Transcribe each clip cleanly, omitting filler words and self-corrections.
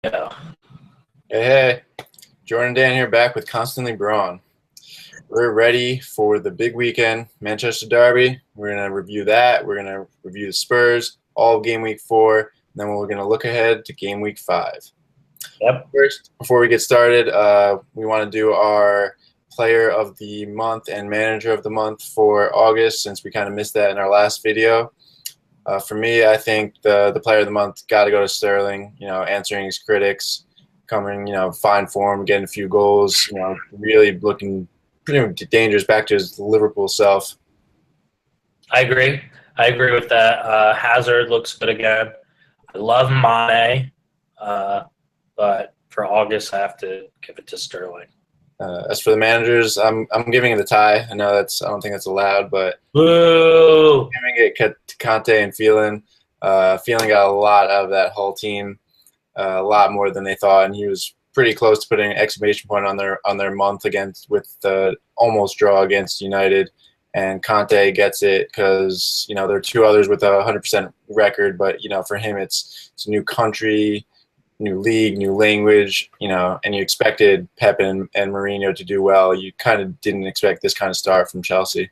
Yeah. Hey, Jordan Dan here back with Constantly Brawn. We're ready for the big weekend, Manchester Derby. We're going to review that. We're going to review the Spurs, all of game week 4, and then we're going to look ahead to game week 5. Yep. First, before we get started, we want to do our player of the month and manager of the month for August, since we kind of missed that in our last video. For me, I think the player of the month got to go to Sterling, answering his critics, coming, fine form, getting a few goals, really looking pretty dangerous back to his Liverpool self. I agree. I agree with that. Hazard looks good again. I love Mane, but for August, I have to give it to Sterling. As for the managers, I'm giving it a tie. I know I don't think that's allowed, but Woo! giving it to Conte and Phelan. Phelan got a lot out of that whole team, a lot more than they thought, and he was pretty close to putting an exclamation point on their month against with the almost draw against United. And Conte gets it because there are two others with a 100% record, but for him it's a new country, new league, new language, and you expected Pep and Mourinho to do well. You kind of didn't expect this kind of start from Chelsea.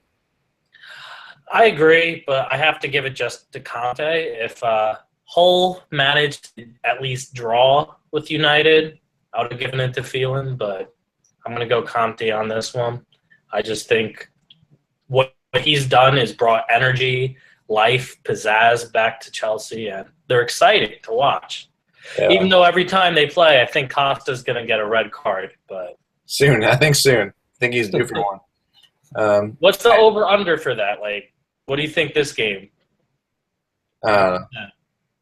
I agree, but I have to give it just to Conte. If Hull managed to at least draw with United, I would have given it to Phelan, but I'm going to go Conte on this one. I just think what he's done is brought energy, life, pizzazz back to Chelsea, and they're exciting to watch. Yeah. Even though every time they play, I think Costa's going to get a red card. But soon. I think he's due for one. What's the over-under for that? What do you think this game? I don't know. Yeah.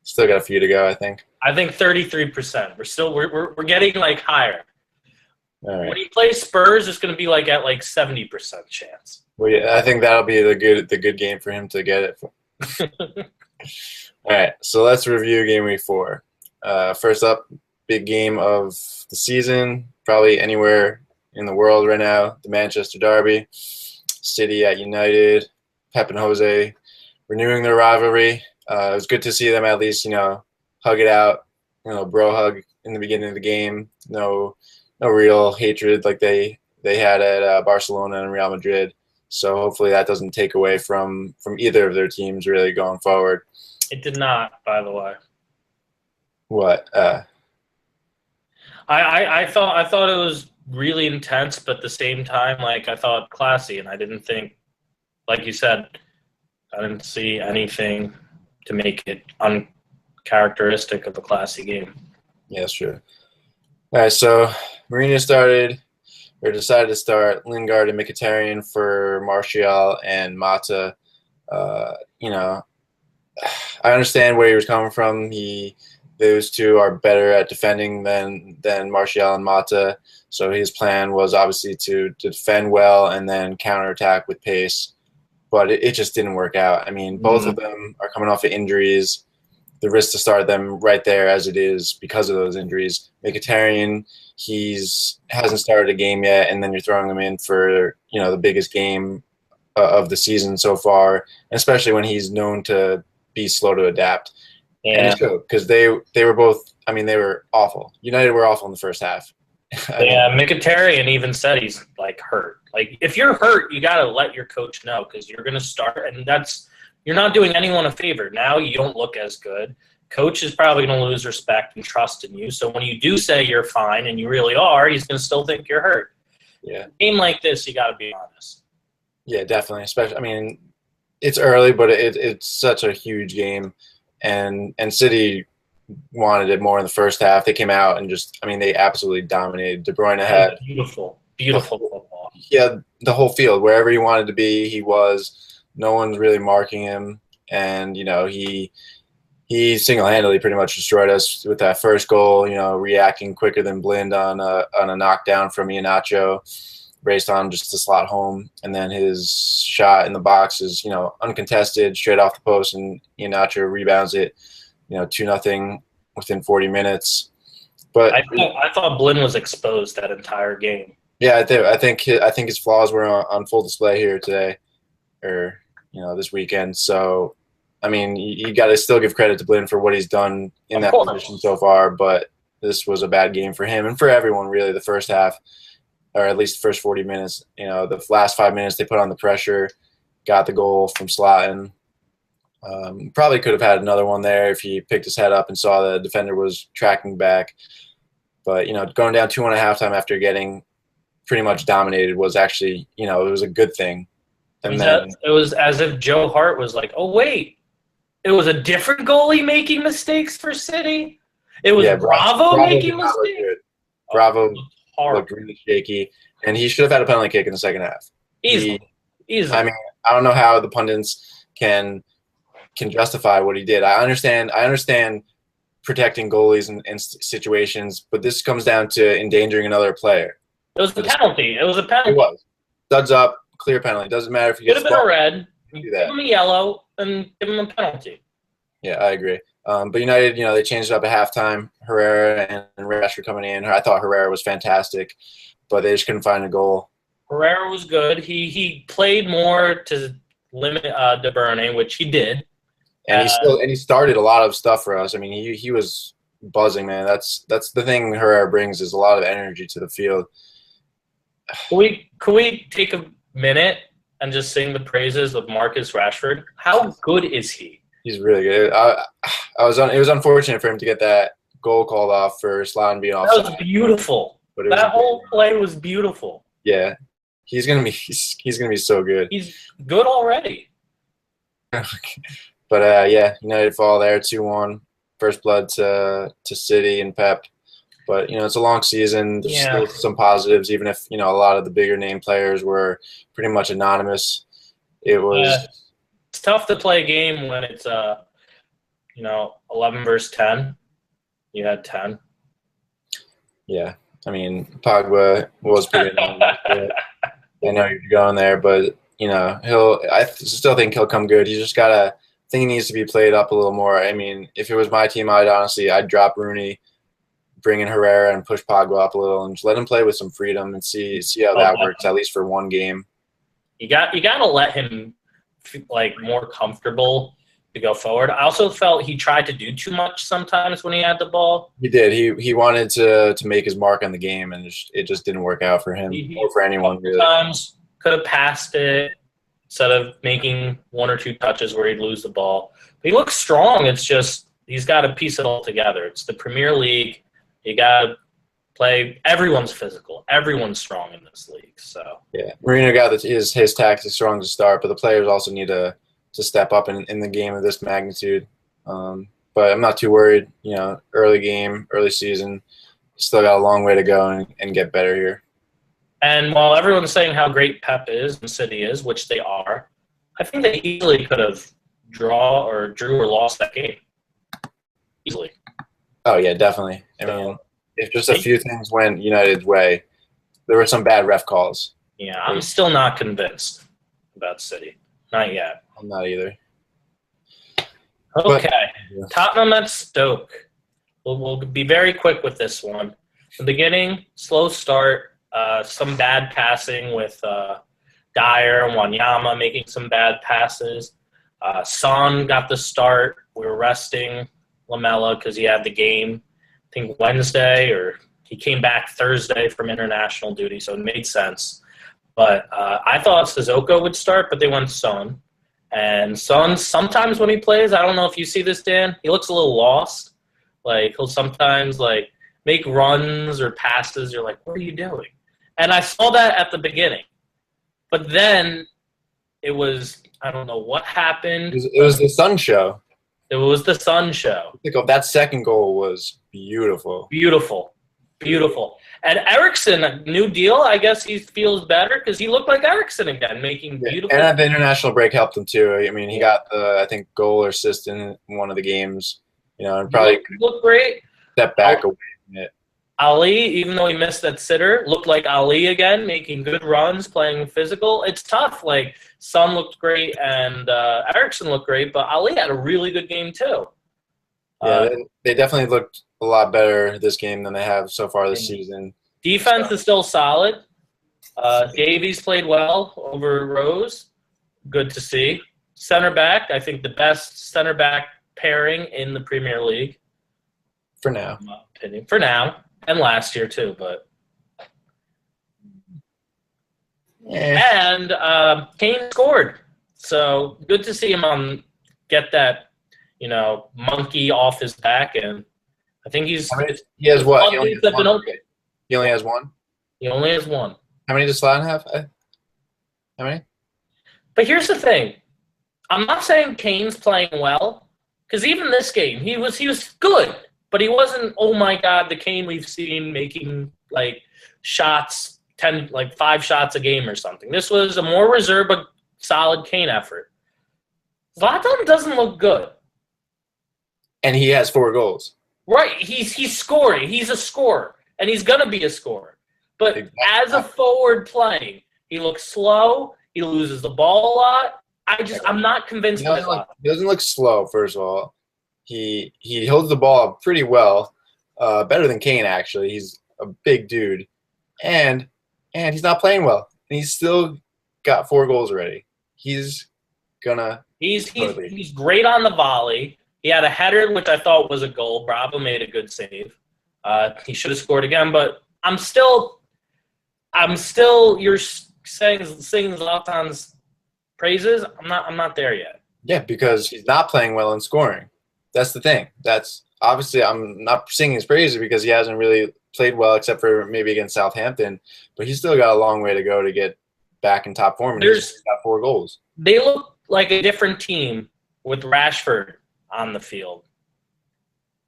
Still got a few to go, I think. I think 33%. We're getting higher. All right. When he plays Spurs, it's going to be at 70% chance. Well, yeah, I think that'll be the good game for him to get it. All right, so let's review game week 4. First up, big game of the season, probably anywhere in the world right now, the Manchester Derby. City at United, Pep and Jose renewing their rivalry. It was good to see them at least, hug it out, bro hug in the beginning of the game. No real hatred like they had at Barcelona and Real Madrid. So hopefully that doesn't take away from either of their teams really going forward. It did not, by the way. What? I thought it was really intense, but at the same time, I thought classy, and I didn't think, like you said, I didn't see anything to make it uncharacteristic of a classy game. Yeah, that's true. All right, so Mourinho decided to start Lingard and Mkhitaryan for Martial and Mata. I understand where he was coming from. Those two are better at defending than Martial and Mata. So his plan was obviously to defend well and then counterattack with pace. But it just didn't work out. I mean, both of them are coming off of injuries. The risk to start them right there as it is because of those injuries. Mkhitaryan, hasn't started a game yet, and then you're throwing him in for the biggest game of the season so far, and especially when he's known to be slow to adapt. Yeah, because they were both. I mean, they were awful. United were awful in the first half. Mkhitaryan even said he's hurt. If you're hurt, you got to let your coach know because you're going to start, and you're not doing anyone a favor. Now you don't look as good. Coach is probably going to lose respect and trust in you. So when you do say you're fine and you really are, he's going to still think you're hurt. Yeah. A game like this, you got to be honest. Yeah, definitely. Especially, I mean, it's early, but it's such a huge game, and City wanted it more in the first half. They came out and they absolutely dominated. De Bruyne had beautiful football. Yeah, the whole field, wherever he wanted to be, he was. No one's really marking him, and he single-handedly pretty much destroyed us with that first goal. Reacting quicker than Blind on a knockdown from Iheanacho, raced on just to slot home, and then his shot in the box is uncontested, straight off the post, and Iheanacho rebounds it. 2-0 within 40 minutes. But I thought Blind was exposed that entire game. Yeah, I think his flaws were on full display here today, or this weekend. So, I mean, you got to still give credit to Blind for what he's done in that position so far. But this was a bad game for him and for everyone really. The first half, or at least the first 40 minutes. The last 5 minutes they put on the pressure, got the goal from Slottin. Probably could have had another one there if he picked his head up and saw the defender was tracking back. But going down 2-1 at halftime after getting pretty much dominated was actually, it was a good thing. And it was as if Joe Hart was like, "Oh wait, it was a different goalie making mistakes for City. It was Bravo making mistakes. Bravo looked really shaky, and he should have had a penalty kick in the second half. Easily. I mean, I don't know how the pundits can justify what he did. I understand protecting goalies in situations, but this comes down to endangering another player. It was a penalty. It was. Studs up, clear penalty. Doesn't matter if you get could have been a red. Do that. Give him a yellow and give him a penalty. Yeah, I agree. But United, they changed it up at halftime. Herrera and Rashford coming in. I thought Herrera was fantastic, but they just couldn't find a goal. Herrera was good. He played more to limit De Bruyne, which he did. And he started a lot of stuff for us. I mean, he was buzzing, man. That's the thing Herrera brings is a lot of energy to the field. Can we take a minute and just sing the praises of Marcus Rashford? How good is he? He's really good. It was unfortunate for him to get that goal called off for Slottin being offside. That was beautiful. That whole play was beautiful. Yeah, he's gonna be so good. He's good already. But United fall there 2-1. First blood to City and Pep. But it's a long season. There's still some positives, even if a lot of the bigger name players were pretty much anonymous. It was. It's tough to play a game when it's 11 versus 10. You had 10. Yeah, I mean Pogba was pretty anonymous. I know you're going there, but I still think he'll come good. He's just gotta. I think he needs to be played up a little more. I mean, if it was my team, I'd drop Rooney, bring in Herrera, and push Pogba up a little, and just let him play with some freedom and see how that works, at least for one game. You got to let him more comfortable to go forward. I also felt he tried to do too much sometimes when he had the ball. He did. He wanted to make his mark on the game, and it just didn't work out for him or for anyone really. Sometimes could have passed it instead of making one or two touches where he'd lose the ball. But he looks strong. It's just he's got to piece it all together. It's the Premier League. You got to play. Everyone's physical. Everyone's strong in this league. So yeah, Mourinho got his tactics strong to start, but the players also need to step up in the game of this magnitude. But I'm not too worried. Early game, early season, still got a long way to go and get better here. And while everyone's saying how great Pep is and City is, which they are, I think they easily could have drew or lost that game. Easily. Oh, yeah, definitely. I mean, if just a few things went United's way, there were some bad ref calls. Yeah, I'm still not convinced about City. Not yet. I'm not either. Okay. But, Tottenham at Stoke. We'll be very quick with this one. The beginning, slow start. Some bad passing with Dyer and Wanyama making some bad passes. Son got the start. We were resting Lamella because he had the game, I think, Wednesday, or he came back Thursday from international duty, so it made sense. But I thought Sissoko would start, but they went Son. And Son, sometimes when he plays, I don't know if you see this, Dan, he looks a little lost. He'll sometimes, make runs or passes. You're like, what are you doing? And I saw that at the beginning. But then it was, I don't know what happened. It was the Sun show. It was the Sun show. That second goal was beautiful. Beautiful. And Eriksen, new deal, I guess he feels better because he looked like Eriksen again, making beautiful. And the international break helped him too. I mean, he got the, I think, goal or assist in one of the games. And probably looked great. Step back away from it. Ali, even though he missed that sitter, looked like Ali again, making good runs, playing physical. It's tough. Son looked great and Eriksen looked great, but Ali had a really good game too. Yeah, they definitely looked a lot better this game than they have so far this season. Defense is still solid. Davies played well over Rose. Good to see. Center back, I think the best center back pairing in the Premier League. For now. in my opinion. For now, and last year too, but. And Kane scored. So good to see him get that, monkey off his back. And I think he has what? He only has one. Okay. He only has one? He only has one. How many does Slatan have? How many? But here's the thing. I'm not saying Kane's playing well, because even this game, he was good, but he wasn't, oh my God, the Kane we've seen making shots, 5 shots a game or something. This was a more reserved but solid Kane effort. Zlatan doesn't look good. And he has 4 goals. Right. He's scoring. He's a scorer, and he's going to be a scorer. But as a forward playing, he looks slow. He loses the ball a lot. I'm not convinced by that. He doesn't look slow, first of all. He holds the ball up pretty well. Better than Kane, actually. He's a big dude. And he's not playing well. And he's still got 4 goals already. He's gonna He's great on the volley. He had a header, which I thought was a goal. Bravo made a good save. He should have scored again, but I'm still you're singing Zlatan's praises. I'm not there yet. Yeah, because he's not playing well and scoring. That's the thing. That's obviously I'm not singing his praises because he hasn't really played well except for maybe against Southampton, but he's still got a long way to go to get back in top form, and he's got 4 goals. They look like a different team with Rashford on the field.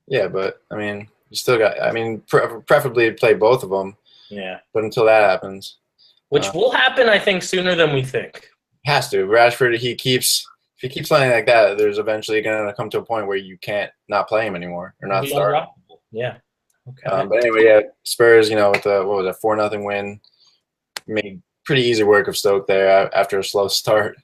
Yeah, but I mean, you still got. I mean, preferably play both of them. Yeah, but until that happens, which will happen, I think, sooner than we think. Has to. Rashford, if he keeps playing like that, there's eventually going to come to a point where you can't not play him anymore or not start. Yeah. Okay. But anyway, yeah, Spurs, with what was it, 4-0 win, made pretty easy work of Stoke there after a slow start.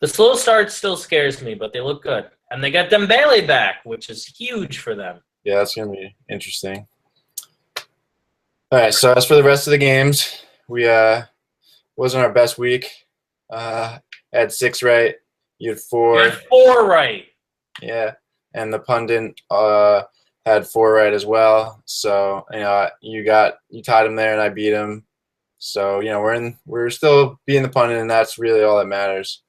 The slow start still scares me, but they look good. And they got Dembele back, which is huge for them. Yeah, that's going to be interesting. All right, so as for the rest of the games, we wasn't our best week. Had 6 right. You had 4. You had 4 right. Yeah, and the pundit had 4 right as well. So you tied him there, and I beat him. So we're still being the pundit, and that's really all that matters.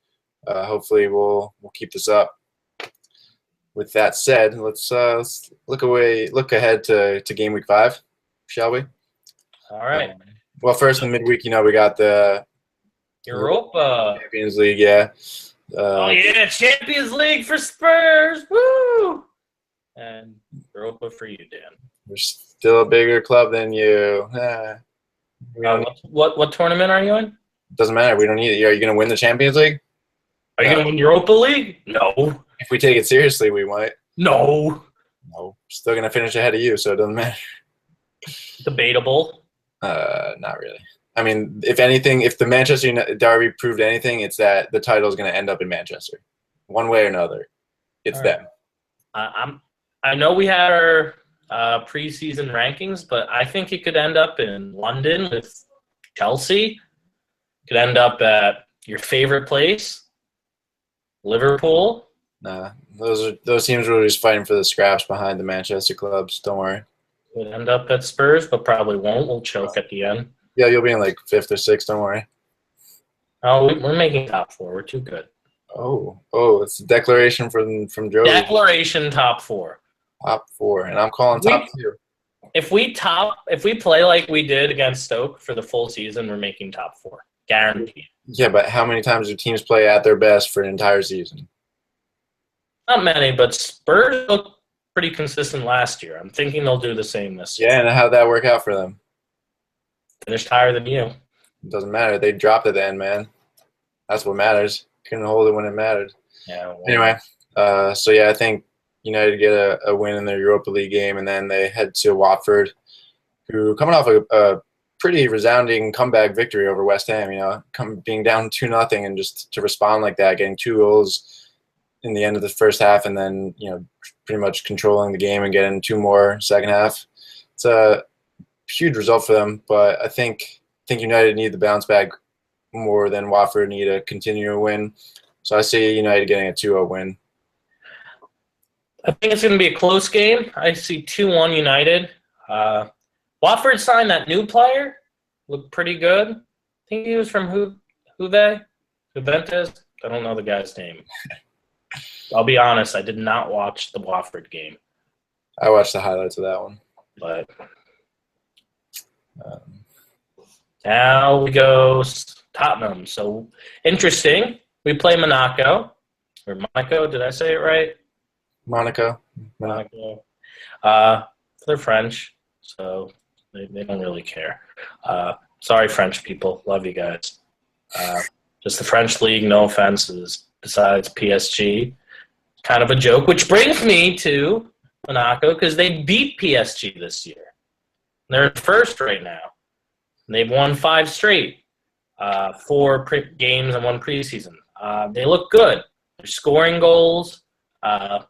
Hopefully we'll keep this up. With that said, let's look ahead to game week 5, shall we? All right. Well, first in midweek, we got the Europa Champions League. Yeah. Champions League for Spurs. Woo! And Europa for you, Dan. We're still a bigger club than you. What tournament are you in? Doesn't matter. We don't need it. Are you going to win the Champions League? Are you going to win Europa League? No. If we take it seriously, we might. No. Still going to finish ahead of you, so it doesn't matter. Debatable. Not really. I mean, if anything, if the Manchester United derby proved anything, it's that the title is going to end up in Manchester, one way or another. It's them. I know we had our preseason rankings, but I think it could end up in London with Chelsea. Could end up at your favorite place, Liverpool. Nah, those teams were just fighting for the scraps behind the Manchester clubs. Don't worry. Could end up at Spurs, but probably won't. We'll choke at the end. Yeah, you'll be in 5th or 6th. Don't worry. Oh, we're making top 4. We're too good. Oh, it's a declaration from Joe. Declaration top 4. Top 4, and I'm calling top 2. If we play like we did against Stoke for the full season, we're making top 4. Guaranteed. Yeah, but how many times do teams play at their best for an entire season? Not many, but Spurs looked pretty consistent last year. I'm thinking they'll do the same this year. Yeah, and how'd that work out for them? Finished higher than you. It doesn't matter. They dropped at the end, man. That's what matters. Couldn't hold it when it mattered. Yeah. Well, anyway, I think United get a win in their Europa League game, and then they head to Watford, who coming off a pretty resounding comeback victory over West Ham. Being down 2-0 and just to respond like that, getting 2 goals in the end of the first half, and then pretty much controlling the game and getting 2 more second half. It's a huge result for them, but I think United need the bounce back more than Watford need to continue to win. So I see United getting a 2-0 win. I think it's going to be a close game. I see 2-1 United. Watford signed that new player. Looked pretty good. I think he was from Juventus. I don't know the guy's name. I'll be honest, I did not watch the Watford game. I watched the highlights of that one. But now we go Tottenham. So interesting. We play Monaco. Or Monaco, did I say it right? Monaco. They're French, so they don't really care. Sorry, French people. Love you guys. Just the French league, no offenses, besides PSG. Kind of a joke, which brings me to Monaco because they beat PSG this year. They're in first right now. And they've won 5 straight, 4 games and 1 preseason. They look good. They're scoring goals. Falcao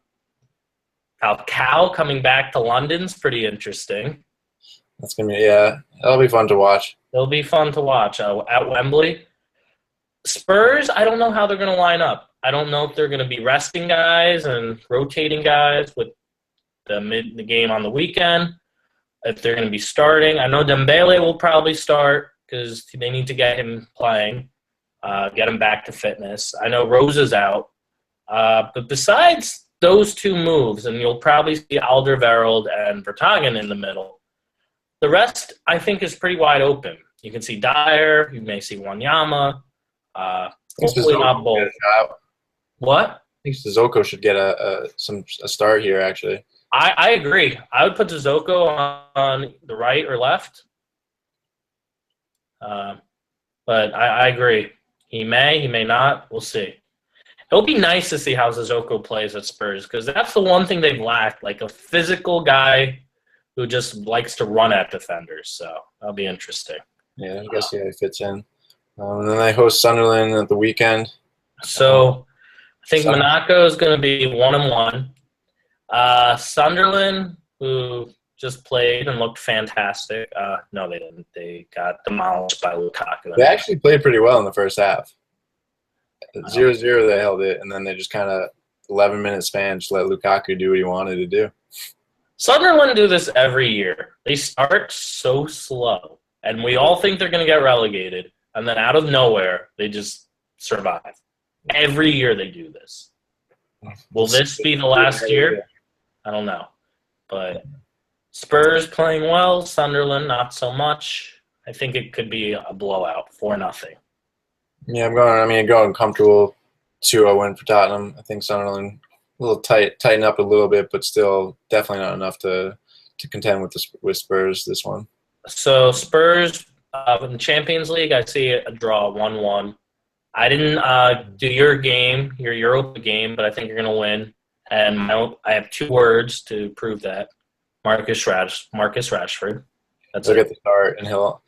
coming back to London's pretty interesting. That's gonna be that'll be fun to watch. It'll be fun to watch at Wembley. Spurs, I don't know how they're going to line up. I don't know if they're going to be resting guys and rotating guys with the game on the weekend. If they're going to be starting, I know Dembele will probably start because they need to get him playing, get him back to fitness. I know Rose is out, but besides those 2 moves, and you'll probably see Alderweireld and Vertonghen in the middle. The rest, I think, is pretty wide open. You can see Dyer. You may see Wanyama. Hopefully not both. What? I think Sissoko should get a start here, actually. I agree. I would put Sissoko on the right or left. But I agree. He may not. We'll see. It'll be nice to see how Sissoko plays at Spurs because that's the one thing they've lacked, like a physical guy who just likes to run at defenders. So that'll be interesting. Yeah, I guess he fits in. And then they host Sunderland at the weekend. So I think Monaco is going to be 1-1. Sunderland, who just played and looked fantastic. No, they didn't. They got demolished by Lukaku. They actually played pretty well in the first half. 0-0 they held it, and then they just kind of 11-minute span just let Lukaku do what he wanted to do. Sunderland do this every year. They start so slow, and we all think they're going to get relegated, and then out of nowhere, they just survive. Every year they do this. Will this be the last year? I don't know. But Spurs playing well, Sunderland not so much. I think it could be a blowout, 4-0. Yeah, I'm going comfortable 2-0 win for Tottenham. I think Sunderland a little tighten up a little bit, but still definitely not enough to contend with Spurs this one. So Spurs in the Champions League, I see a draw 1-1. I didn't do your Europa game, but I think you're going to win. And I have 2 words to prove that. Marcus Rashford. Look at the start, and he'll.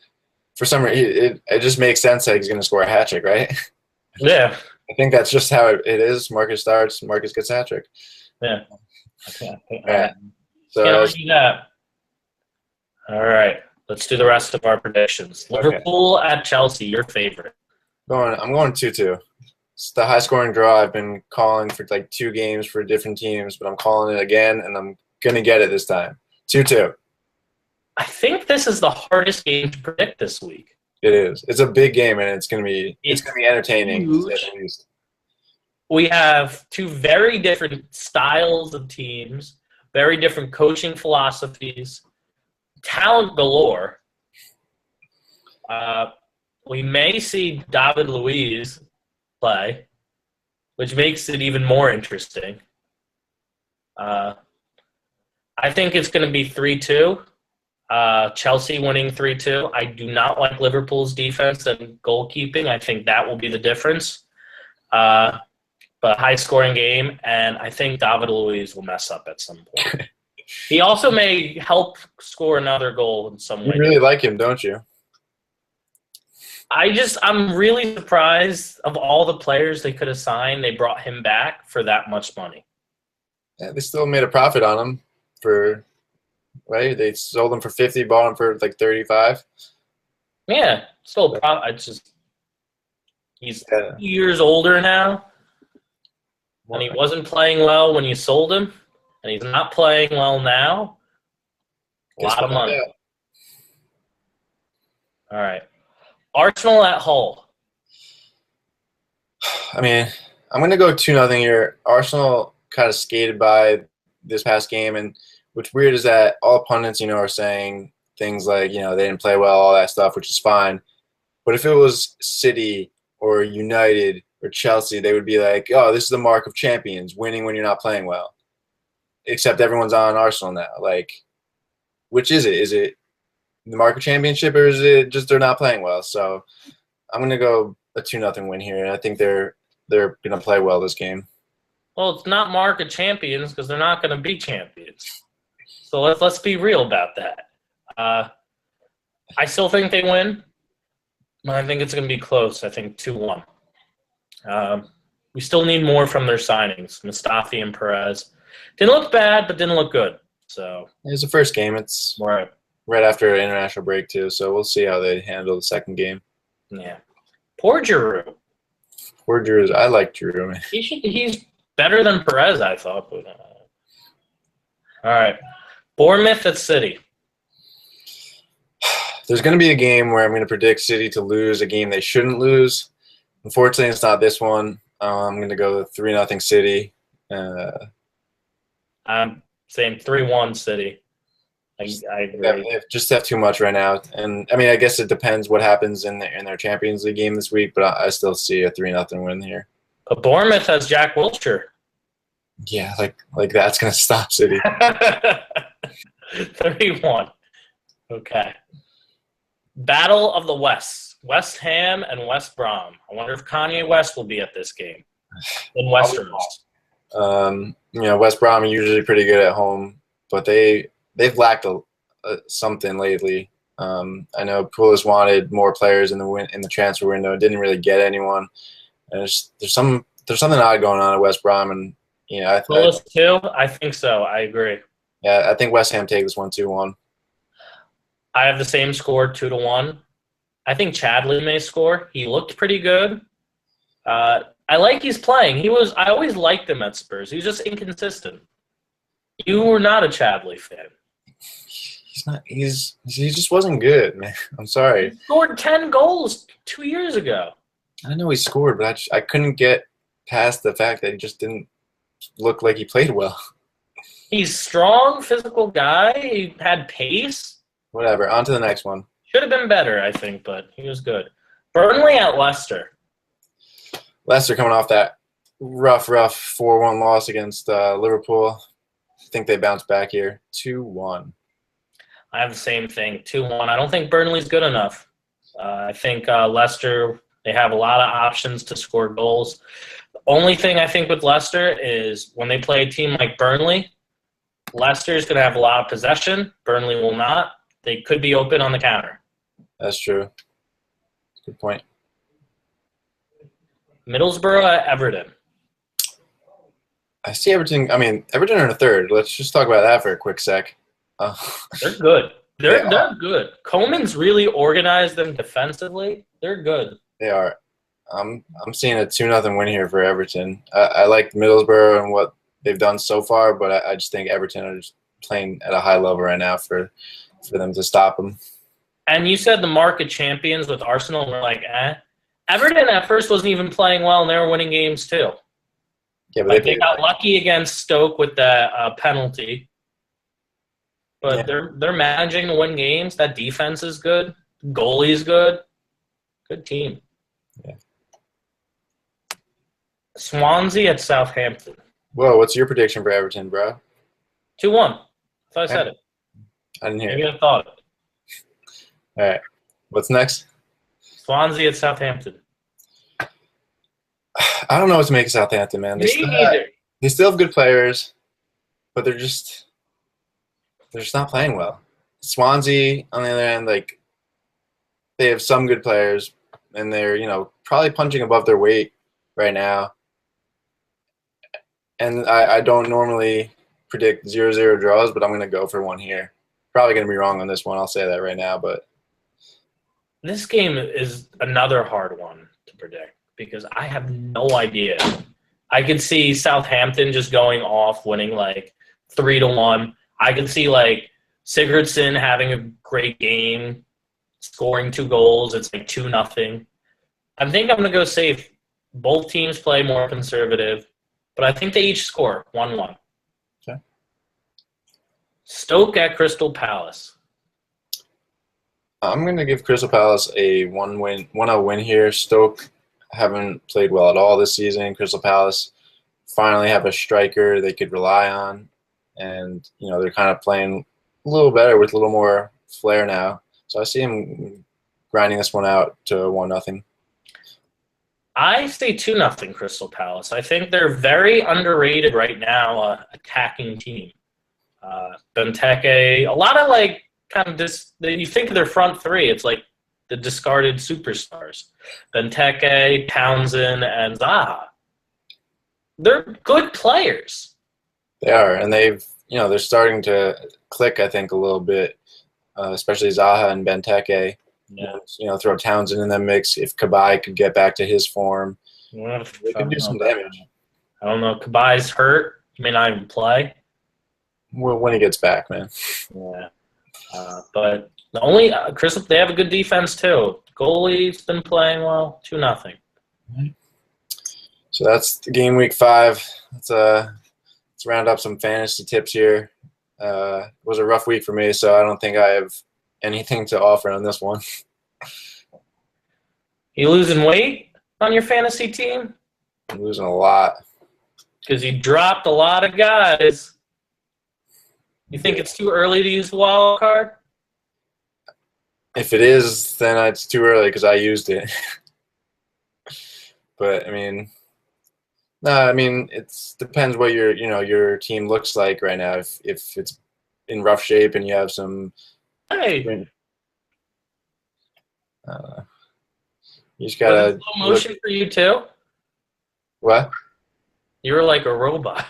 For some reason, it just makes sense that he's going to score a hat trick, right? Yeah. I think that's just how it is. Marcus starts, Marcus gets a hat trick. Yeah. All right. So can't argue that. All right. Let's do the rest of our predictions. Okay. Liverpool at Chelsea, your favorite. I'm going 2-2. It's the high-scoring draw. I've been calling for like 2 games for different teams, but I'm calling it again, and I'm going to get it this time. 2-2. I think this is the hardest game to predict this week. It is. It's a big game, and it's going to be entertaining. Huge. At least. We have 2 very different styles of teams, very different coaching philosophies, talent galore. We may see David Luiz play, which makes it even more interesting. I think it's going to be 3-2. Chelsea winning 3-2. I do not like Liverpool's defense and goalkeeping. I think that will be the difference. But high-scoring game, and I think David Luiz will mess up at some point. He also may help score another goal in some way. You really like him, don't you? I'm really surprised of all the players they could have signed, they brought him back for that much money. Yeah, they still made a profit on him right? They sold him for 50, bought him for like 35. Yeah, still a profit. He's 2 years older now. When he wasn't playing well when you sold him. and he's not playing well now. A Guess lot of we'll find money. out. All right. Arsenal at Hull. I mean, I'm going to go 2-0 here. Arsenal kind of skated by this past game, and what's weird is that all pundits, are saying things like, they didn't play well, all that stuff, which is fine. But if it was City or United or Chelsea, they would be like, oh, this is the mark of champions, winning when you're not playing well. Except everyone's on Arsenal now. Like, which is it? Is it the mark of championship, or is it just they're not playing well? So I'm going to go a 2-0 win here. I think they're going to play well this game. Well, it's not mark of champions because they're not going to be champions. So let's be real about that. I still think they win, but I think it's going to be close. I think 2-1. We still need more from their signings, Mustafi and Perez. Didn't look bad, but didn't look good. So It's the first game. It's right after an international break too, so we'll see how they handle the second game. Yeah. Poor Giroud. Poor Drew. I like Drew. Man. He's better than Perez, I thought. But, all right. Bournemouth at City. There's going to be a game where I'm going to predict City to lose a game they shouldn't lose. Unfortunately, it's not this one. I'm going to go 3-0 City. I'm saying 3-1 City. I agree. They just have too much right now, and I mean, I guess it depends what happens in their Champions League game this week. But I still see a 3-0 win here. But Bournemouth has Jack Wilshere. Yeah, like that's going to stop City. 31. Okay. Battle of the West. West Ham and West Brom. I wonder if Kanye West will be at this game. In Westeros. West Brom are usually pretty good at home, but they've lacked something lately. I know Pulis wanted more players in the transfer window. Didn't really get anyone. And there's something odd going on at West Brom, and Pulis too. I think so. I agree. Yeah, I think West Ham take this 1-2-1. I have the same score, 2-1. I think Chadley may score. He looked pretty good. I like he's playing. I always liked him at Spurs. He was just inconsistent. You were not a Chadley fan. He's not. He just wasn't good, man. I'm sorry. He scored 10 goals 2 years ago. I know he scored, but I couldn't get past the fact that he just didn't look like he played well. He's strong, physical guy. He had pace. Whatever. On to the next one. Should have been better, I think, but he was good. Burnley at Leicester. Leicester coming off that rough 4-1 loss against Liverpool. I think they bounce back here. 2-1. I have the same thing, 2-1. I don't think Burnley's good enough. I think Leicester, they have a lot of options to score goals. The only thing I think with Leicester is when they play a team like Burnley, Leicester's going to have a lot of possession. Burnley will not. They could be open on the counter. That's true. Good point. Middlesbrough at Everton. I see Everton. I mean, Everton are in a third. Let's just talk about that for a quick sec. They're good. They're good. Coman's really organized them defensively. They're good. They are. I'm seeing a 2-0 win here for Everton. I like Middlesbrough and what they've done so far, but I just think Everton are just playing at a high level right now for them to stop them. And you said the market champions with Arsenal were like, eh. Everton at first wasn't even playing well, and they were winning games too. Yeah, but they got lucky against Stoke with that penalty. But they're managing to win games. That defense is good. Goalie's good. Good team. Yeah. Swansea at Southampton. Whoa, what's your prediction for Everton, bro? 2-1. I thought I said it. I didn't hear Maybe it. I thought it. All right. What's next? Swansea at Southampton. I don't know what to make of Southampton, man. They still have good players, but they're just not playing well. Swansea, on the other hand, like they have some good players, and they're probably punching above their weight right now. And I don't normally predict 0-0 draws, but I'm going to go for one here. Probably going to be wrong on this one. I'll say that right now, but this game is another hard one to predict because I have no idea. I could see Southampton just going off, winning like 3-1. I can see like Sigurdsson having a great game, scoring 2 goals. It's like 2-0. I think I'm going to go safe. Both teams play more conservative, but I think they each score 1-1. Okay. Stoke at Crystal Palace. I'm going to give Crystal Palace a 1-0 win here. Stoke haven't played well at all this season. Crystal Palace finally have a striker they could rely on, and they're kind of playing a little better with a little more flair now. So I see him grinding this one out to 1-0. I say 2-0 Crystal Palace. I think they're very underrated right now, attacking team. Benteke, a lot of like kind of you think of their front three, it's like the discarded superstars. Benteke, Townsend, and Zaha. They're good players. They are, and they're starting to click, I think, a little bit, especially Zaha and Benteke. Yeah. Throw Townsend in the mix. If Cabaye could get back to his form, they could do some damage. I don't know. Cabaye's hurt. He may not even play. Well, when he gets back, man. Yeah. But the only Crystal, they have a good defense too. Goalie's been playing well. 2-0. So that's the game week 5. Let's round up some fantasy tips here. It was a rough week for me, so I don't think I have anything to offer on this one. You losing weight on your fantasy team? I'm losing a lot. Because you dropped a lot of guys. You think it's too early to use the wild card? If it is, then it's too early because I used it. But it depends what your team looks like right now. If it's in rough shape and you have some. Hey. You just gotta. Slow motion for you too. What? You were like a robot.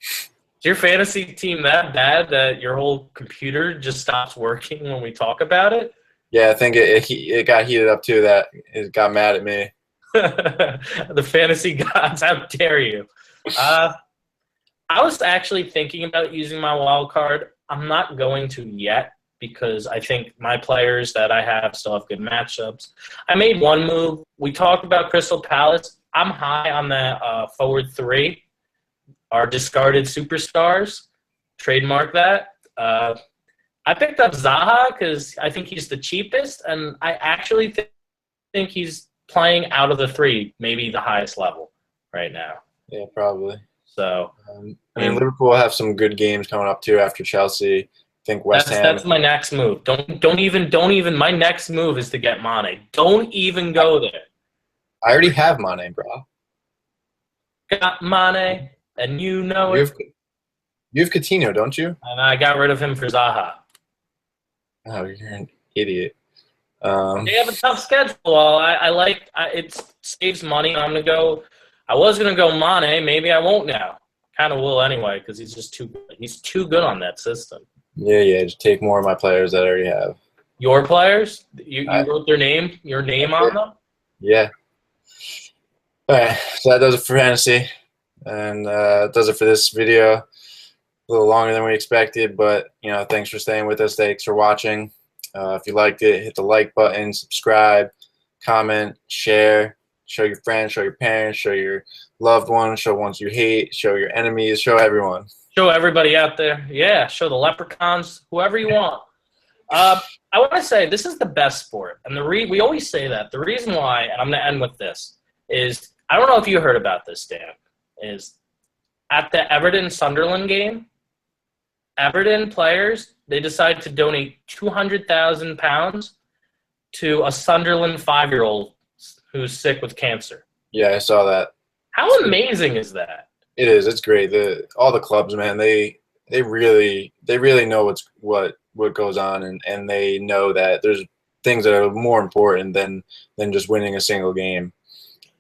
Is your fantasy team that bad that your whole computer just stops working when we talk about it? Yeah, I think it got heated up too. That it got mad at me. The fantasy gods, how dare you? I was actually thinking about using my wild card. I'm not going to yet because I think my players that I have still have good matchups. I made one move. We talked about Crystal Palace. I'm high on the forward 3, our discarded superstars. Trademark that. I picked up Zaha because I think he's the cheapest, and I actually think he's playing out of the 3, maybe the highest level right now. Yeah, probably. So, Liverpool have some good games coming up too after Chelsea. I think West Ham. That's my next move. Don't even. My next move is to get Mane. Don't even go there. I already have Mane, bro. Got Mane, and you know it. You have Coutinho, don't you? And I got rid of him for Zaha. Oh, you're an idiot. They have a tough schedule. It saves money. I was gonna go Mane. Maybe I won't now. Kind of will anyway because he's too good on that system. Yeah. Just take more of my players that I already have. Your players? You wrote your name on them? Yeah. All right, so that does it for fantasy, and that does it for this video. A little longer than we expected, but thanks for staying with us. Thanks for watching. If you liked it, hit the like button, subscribe, comment, share, show your friends, show your parents, show your loved ones, show ones you hate, show your enemies, show everyone. Show everybody out there. Yeah, show the leprechauns, whoever you want. I want to say this is the best sport, and we always say that. The reason why, and I'm going to end with this, is I don't know if you heard about this, Dan, is at the Everton-Sunderland game, Everton players, they decided to donate £200,000 to a Sunderland 5-year-old who's sick with cancer. Yeah, I saw that. How amazing is that? It is. It's great. All the clubs, man, they really know what goes on, and they know that there's things that are more important than just winning a single game.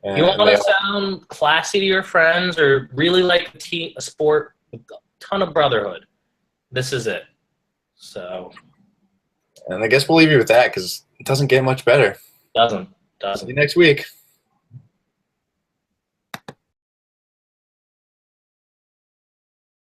And you want to sound classy to your friends or really like a sport with a ton of brotherhood. This is it. So, and I guess we'll leave you with that because it doesn't get much better. Doesn't. See you next week.